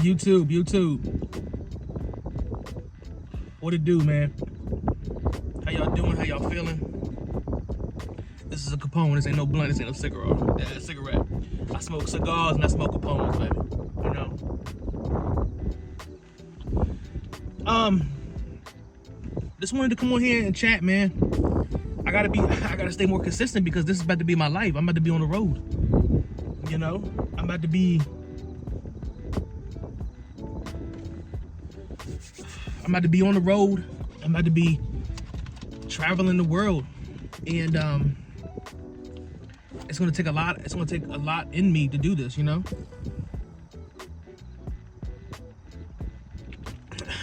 YouTube. What it do, man? How y'all doing? How y'all feeling? This is a Capone. This ain't no blunt. This ain't no cigarette. I smoke cigars and I smoke Capones, baby. You know. Just wanted to come on here and chat, man. I gotta stay more consistent because this is about to be my life. I'm about to be on the road. You know, I'm about to be on the road. I'm about to be traveling the world, and it's gonna take a lot. It's gonna take a lot in me to do this. You know,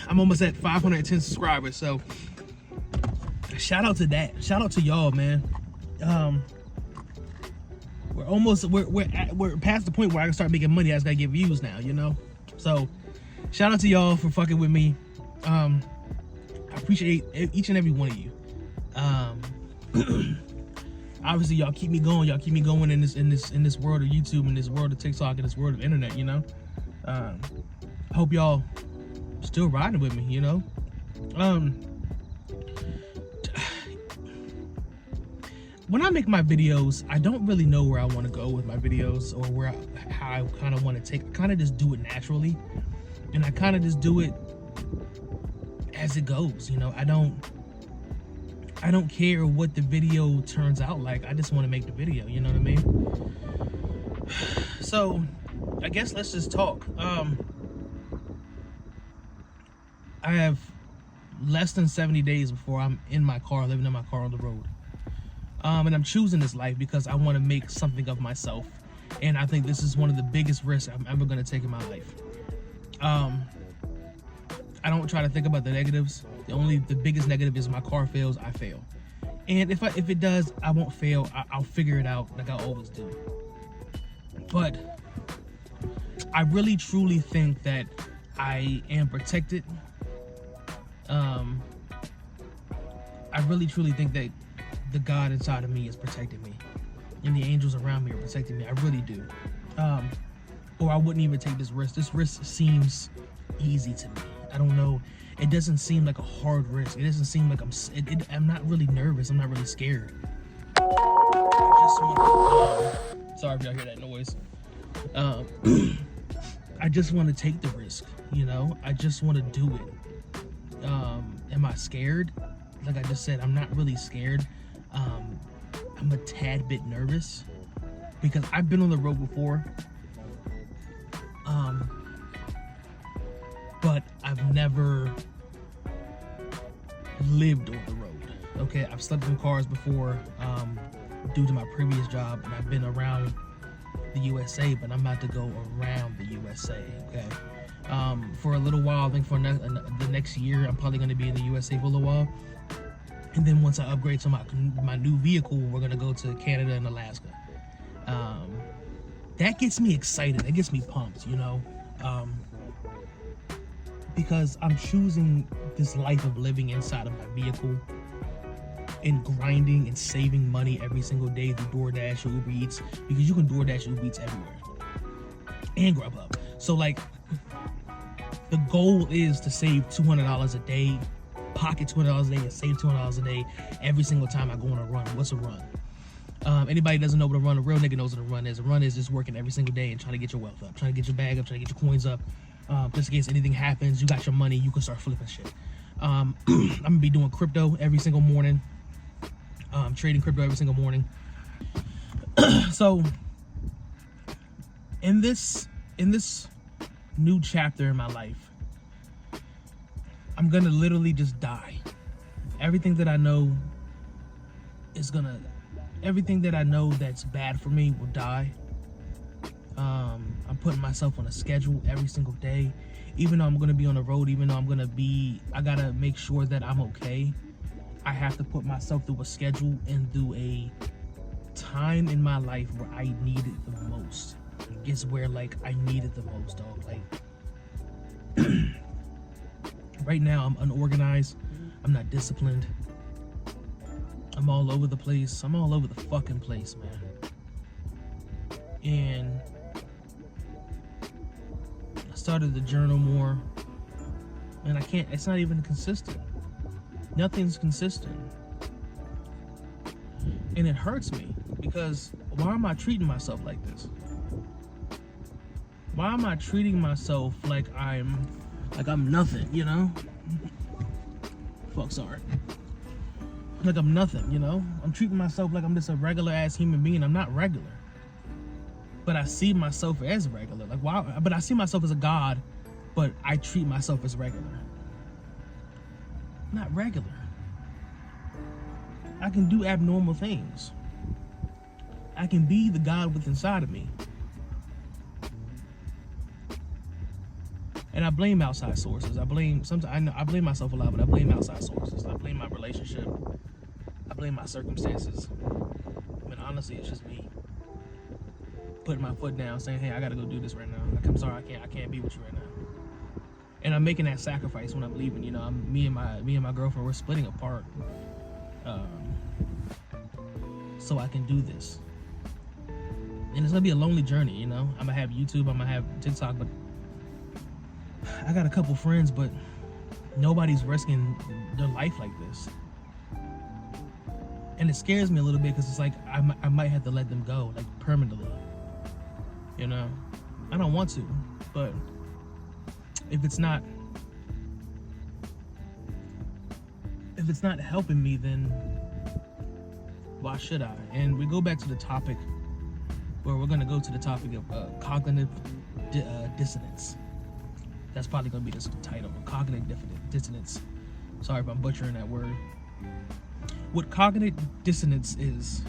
I'm almost at 510 subscribers, so shout out to that. Shout out to y'all, man. We're past the point where I can start making money. I just gotta get views now, you know. So shout out to y'all for fucking with me. I appreciate each and every one of you. Obviously y'all keep me going. Y'all keep me going in this world of YouTube, in this world of TikTok, in this world of internet, you know. I hope y'all still riding with me, you know. When I make my videos, I don't really know where I want to go with my videos or how I kind of want to take. I kind of just do it naturally, and I kind of just do it as it goes. You know, I don't care what the video turns out like. I just want to make the video. You know what I mean? So, I guess let's just talk. I have less than 70 days before I'm in my car, living in my car on the road. And I'm choosing this life because I want to make something of myself. And I think this is one of the biggest risks I'm ever going to take in my life. I don't try to think about the negatives. The biggest negative is my car fails, I fail. And if it does, I won't fail. I'll figure it out like I always do. But I really truly think that I am protected. I really truly think that the God inside of me is protecting me, and the angels around me are protecting me. I really do. Or I wouldn't even take this risk. This risk seems easy to me. I don't know. It doesn't seem like a hard risk. It doesn't seem like I'm not really nervous. I'm not really scared. Sorry if y'all hear that noise. I just want to take the risk, you know? I just want to do it. Am I scared? Like I just said, I'm not really scared. I'm a tad bit nervous because I've been on the road before, but I've never lived on the road. Okay, I've slept in cars before due to my previous job, and I've been around the USA, but I'm about to go around the USA. Okay, for a little while. I think for the next year, I'm probably going to be in the USA for a little while. And then once I upgrade to my new vehicle, we're gonna go to Canada and Alaska. That gets me excited. That gets me pumped, you know, because I'm choosing this life of living inside of my vehicle and grinding and saving money every single day through DoorDash or Uber Eats, because you can DoorDash Uber Eats everywhere and Grubhub. So like, the goal is to save $200 a day. Pocket $200 a day and save $200 a day every single time I go on a run. What's a run? Anybody doesn't know what a run, a real nigga knows what a run is. A run is just working every single day and trying to get your wealth up, trying to get your bag up, trying to get your coins up. Just in case anything happens, you got your money, you can start flipping shit. I'm gonna be doing crypto every single morning. Trading crypto every single morning. So in this new chapter in my life, I'm gonna literally just die. Everything that I know that's bad for me will die. I'm putting myself on a schedule every single day. Even though I'm gonna be on the road, even though I gotta make sure that I'm okay. I have to put myself through a schedule and through a time in my life where I need it the most. It's where like I need it the most, dog. Like right now I'm unorganized. I'm not disciplined. I'm all over the place. I'm all over the fucking place, man. And started to journal more, and I can't. It's not even consistent. Nothing's consistent, and it hurts me because why am I treating myself like this? Why am I treating myself like I'm nothing, you know? Fuck, sorry. Like I'm nothing, you know? I'm treating myself like I'm just a regular ass human being. I'm not regular. But I see myself as regular. Like, why? But I see myself as a god, but I treat myself as regular. Not regular. I can do abnormal things. I can be the God within inside of me. And I blame outside sources. I blame myself a lot, but I blame outside sources. I blame my relationship. I blame my circumstances. But honestly, it's just me putting my foot down, saying, "Hey, I gotta go do this right now. Like, I'm sorry, I can't be with you right now." And I'm making that sacrifice when I'm leaving. You know, me and my girlfriend, we're splitting apart, so I can do this. And it's gonna be a lonely journey. You know, I'm gonna have YouTube, I'm gonna have TikTok, but I got a couple friends, but nobody's risking their life like this. And it scares me a little bit because it's like I might have to let them go, like permanently. You know, I don't want to, but if it's not helping me, then why should I? And we go back to the topic, where we're gonna go to the topic of cognitive dissonance. That's probably gonna be the title, cognitive dissonance. Sorry if I'm butchering that word. What cognitive dissonance is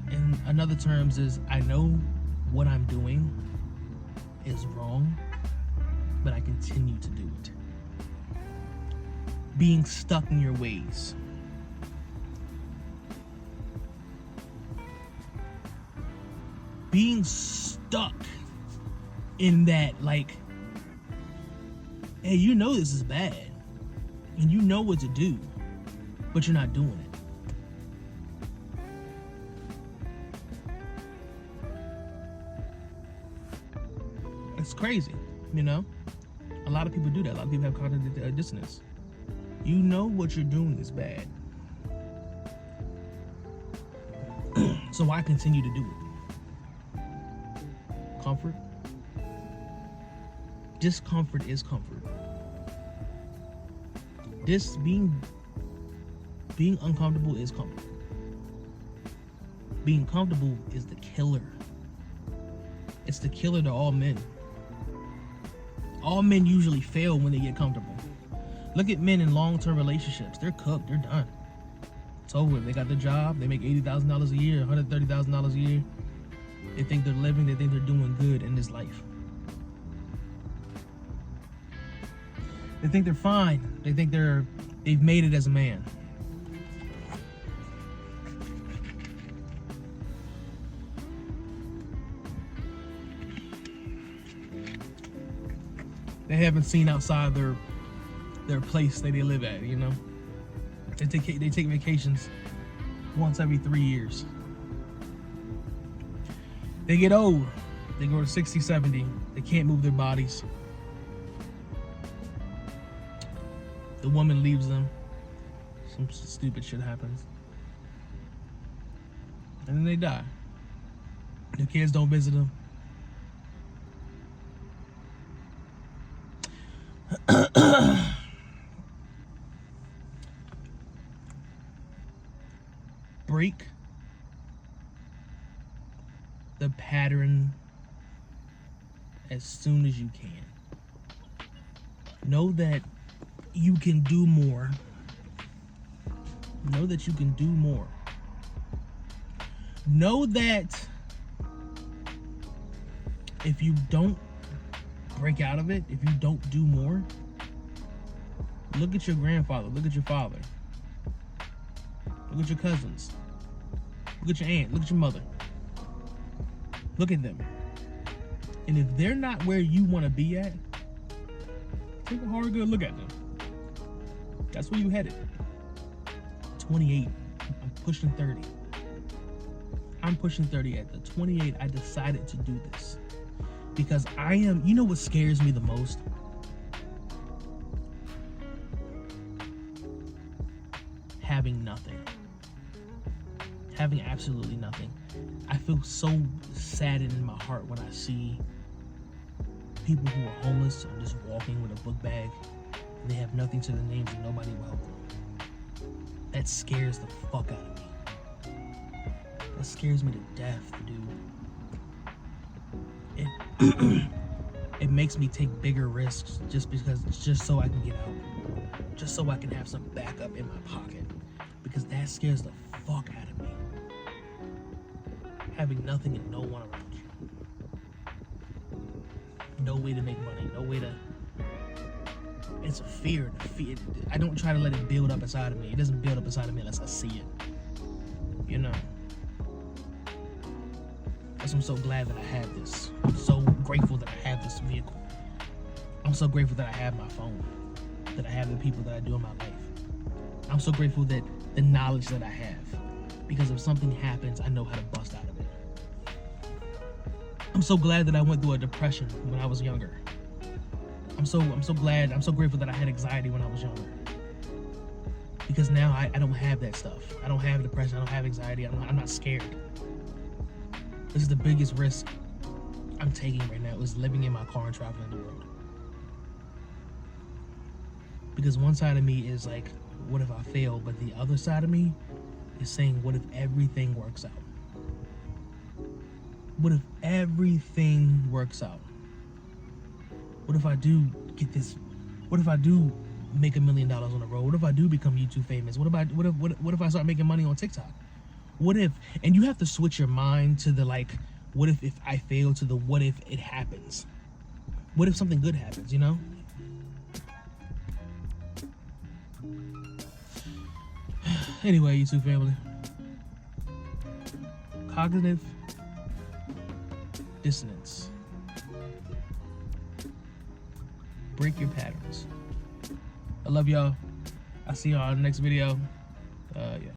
in another terms, is I know what I'm doing is wrong, but I continue to do it. Being stuck in your ways. Being stuck in that, like, hey, you know this is bad, and you know what to do, but you're not doing it. It's crazy, you know? A lot of people do that. A lot of people have cognitive dissonance. You know what you're doing is bad, so why continue to do it? Comfort? Discomfort is comfort. Being uncomfortable is comfort. Being comfortable is the killer. It's the killer to all men. All men usually fail when they get comfortable. Look at men in long-term relationships. They're cooked. They're done. It's over. They got the job. They make $80,000 a year, $130,000 a year. They think they're living. They think they're doing good in this life. They think they're fine. They think they've made it as a man. They haven't seen outside their place that they live at, you know. They take vacations once every 3 years. They get old. They go to 60, 70. They can't move their bodies. The woman leaves them. Some stupid shit happens. And then they die. Their kids don't visit them. Break the pattern as soon as you can. Know that you can do more. Know that you can do more. Know that if you don't break out of it, if you don't do more, look at your grandfather, look at your father, look at your cousins, look at your aunt, look at your mother. Look at them. And if they're not where you want to be at, take a hard good look at them. That's where you headed. 28. I'm pushing 30. I'm pushing 30. At the 28, I decided to do this. Because I am, you know what scares me the most? Having nothing. Having absolutely nothing. I feel so saddened in my heart when I see people who are homeless and just walking with a book bag and they have nothing to their names and nobody will help them. That scares the fuck out of me. That scares me to death, dude. It makes me take bigger risks just so I can get out. Just so I can have some backup in my pocket. Because that scares the fuck out of me. Having nothing and no one around you. No way to make money. No way to... It's a fear. I don't try to let it build up inside of me. It doesn't build up inside of me unless I see it. You know? Because I'm so glad that I have this. I'm so grateful that I have this vehicle. I'm so grateful that I have my phone. That I have the people that I do in my life. I'm so grateful that the knowledge that I have. Because if something happens, I know how to bust out of it. I'm so glad that I went through a depression when I was younger. I'm so grateful that I had anxiety when I was younger. Because now I don't have that stuff. I don't have depression, I don't have anxiety, I'm not scared. This is the biggest risk I'm taking right now, is living in my car and traveling the world. Because one side of me is like, what if I fail? But the other side of me is saying, what if everything works out? What if everything works out? What if I do get this? What if I do make $1 million on the road? What if I do become YouTube famous? What if I start making money on TikTok? What if? And you have to switch your mind to the like, what if I fail, to the what if it happens? What if something good happens, you know? Anyway, YouTube family. Cognitive dissonance. Break your patterns. I love y'all. I'll see y'all in the next video. Yeah.